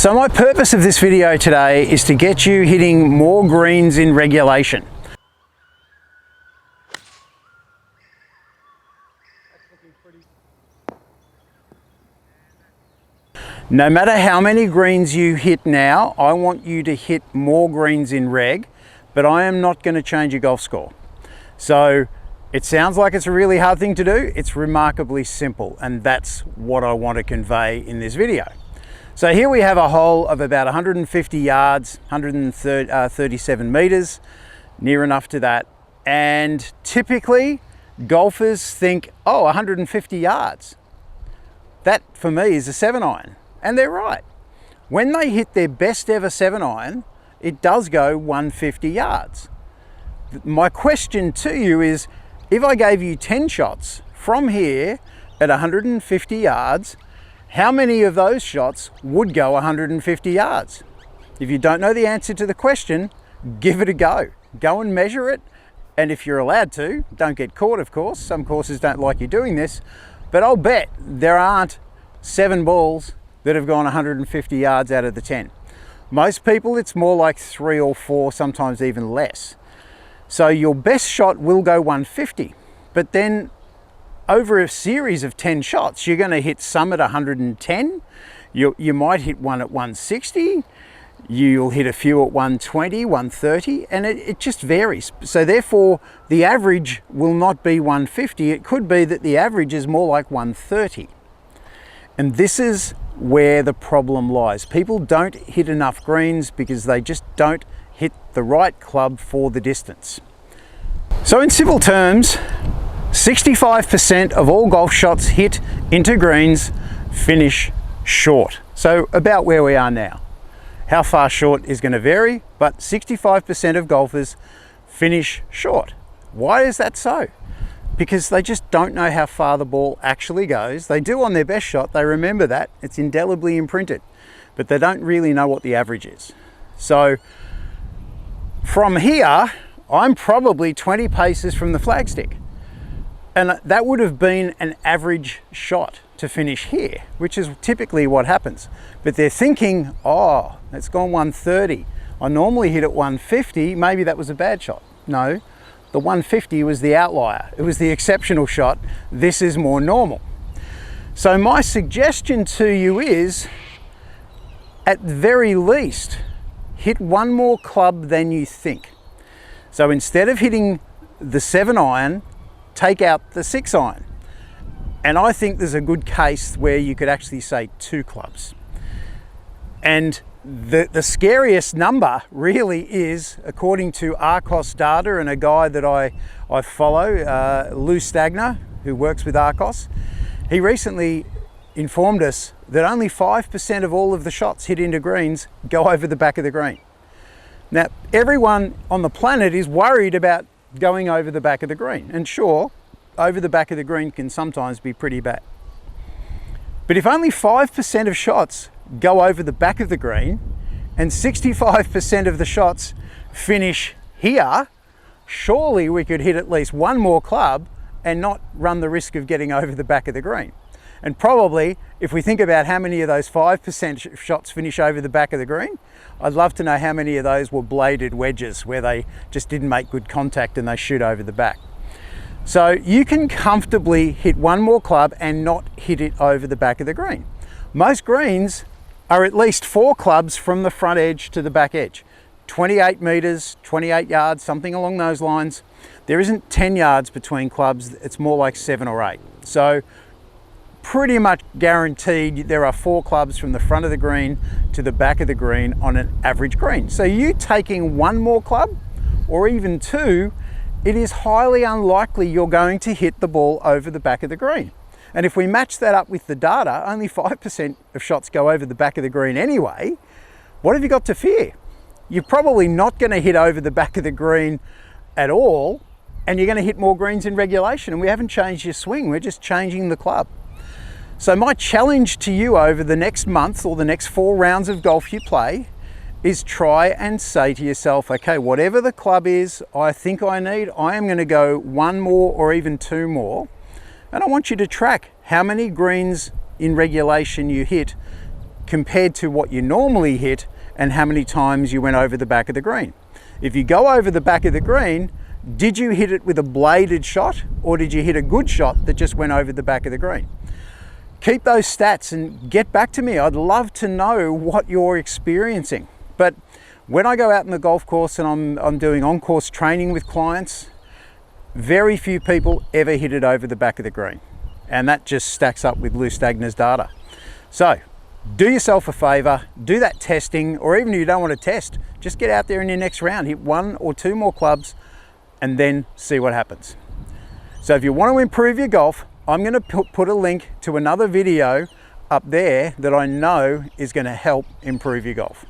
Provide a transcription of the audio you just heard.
So my purpose of this video today is to get you hitting more greens in regulation. No matter how many greens you hit now, I want you to hit more greens in reg, but I am not going to change your golf score. So it sounds like it's a really hard thing to do. It's remarkably simple, and that's what I want to convey in this video. So here we have a hole of about 150 yards, 137 meters, near enough to that. And typically golfers think, oh, 150 yards. That for me is a 7-iron. And they're right. When they hit their best ever 7-iron, it does go 150 yards. My question to you is, if I gave you 10 shots from here at 150 yards, how many of those shots would go 150 yards? If you don't know the answer to the question, give it a go. Go and measure it. And if you're allowed to, don't get caught, of course. Some courses don't like you doing this, but I'll bet there aren't 7 balls that have gone 150 yards out of the 10. Most people, it's more like 3 or 4, sometimes even less. So your best shot will go 150, but then over a series of 10 shots, you're going to hit some at 110. You might hit one at 160. You'll hit a few at 120, 130, and it just varies. So therefore, the average will not be 150. It could be that the average is more like 130. And this is where the problem lies. People don't hit enough greens because they just don't hit the right club for the distance. So in simple terms, 65% of all golf shots hit into greens finish short. So about where we are now. How far short is going to vary, but 65% of golfers finish short. Why is that so? Because they just don't know how far the ball actually goes. They do on their best shot, they remember that, it's indelibly imprinted, but they don't really know what the average is. So from here, I'm probably 20 paces from the flagstick. And that would have been an average shot to finish here, which is typically what happens. But they're thinking, oh, it's gone 130. I normally hit at 150, maybe that was a bad shot. No, the 150 was the outlier. It was the exceptional shot. This is more normal. So my suggestion to you is, at very least, hit one more club than you think. So instead of hitting the 7-iron, take out the 6-iron. And I think there's a good case where you could actually say 2 clubs. And the scariest number really is, according to Arcos data and a guy that I follow, Lou Stagner, who works with Arcos, he recently informed us that only 5% of all of the shots hit into greens go over the back of the green. Now, everyone on the planet is worried about going over the back of the green. And sure, over the back of the green can sometimes be pretty bad. But if only 5% of shots go over the back of the green and 65% of the shots finish here, surely we could hit at least one more club and not run the risk of getting over the back of the green. And probably, if we think about how many of those 5% shots finish over the back of the green, I'd love to know how many of those were bladed wedges where they just didn't make good contact and they shoot over the back. So you can comfortably hit one more club and not hit it over the back of the green. Most greens are at least 4 clubs from the front edge to the back edge. 28 meters, 28 yards, something along those lines. There isn't 10 yards between clubs, it's more like 7 or 8. So pretty much guaranteed there are 4 clubs from the front of the green to the back of the green on an average green. So you taking one more club or even 2, it is highly unlikely you're going to hit the ball over the back of the green. And if we match that up with the data, only 5% of shots go over the back of the green anyway. What have you got to fear? You're probably not going to hit over the back of the green at all, and you're going to hit more greens in regulation. And we haven't changed your swing, we're just changing the club. So my challenge to you over the next month or the next 4 rounds of golf you play is try and say to yourself, okay, whatever the club is I think I need, I am going to go 1 more or even 2 more. And I want you to track how many greens in regulation you hit compared to what you normally hit and how many times you went over the back of the green. If you go over the back of the green, did you hit it with a bladed shot, or did you hit a good shot that just went over the back of the green? Keep those stats and get back to me. I'd love to know what you're experiencing. But when I go out in the golf course and I'm doing on-course training with clients, very few people ever hit it over the back of the green. And that just stacks up with Lou Stagner's data. So do yourself a favor, do that testing, or even if you don't want to test, just get out there in your next round, hit 1 or 2 more clubs, and then see what happens. So if you want to improve your golf, I'm going to put a link to another video up there that I know is going to help improve your golf.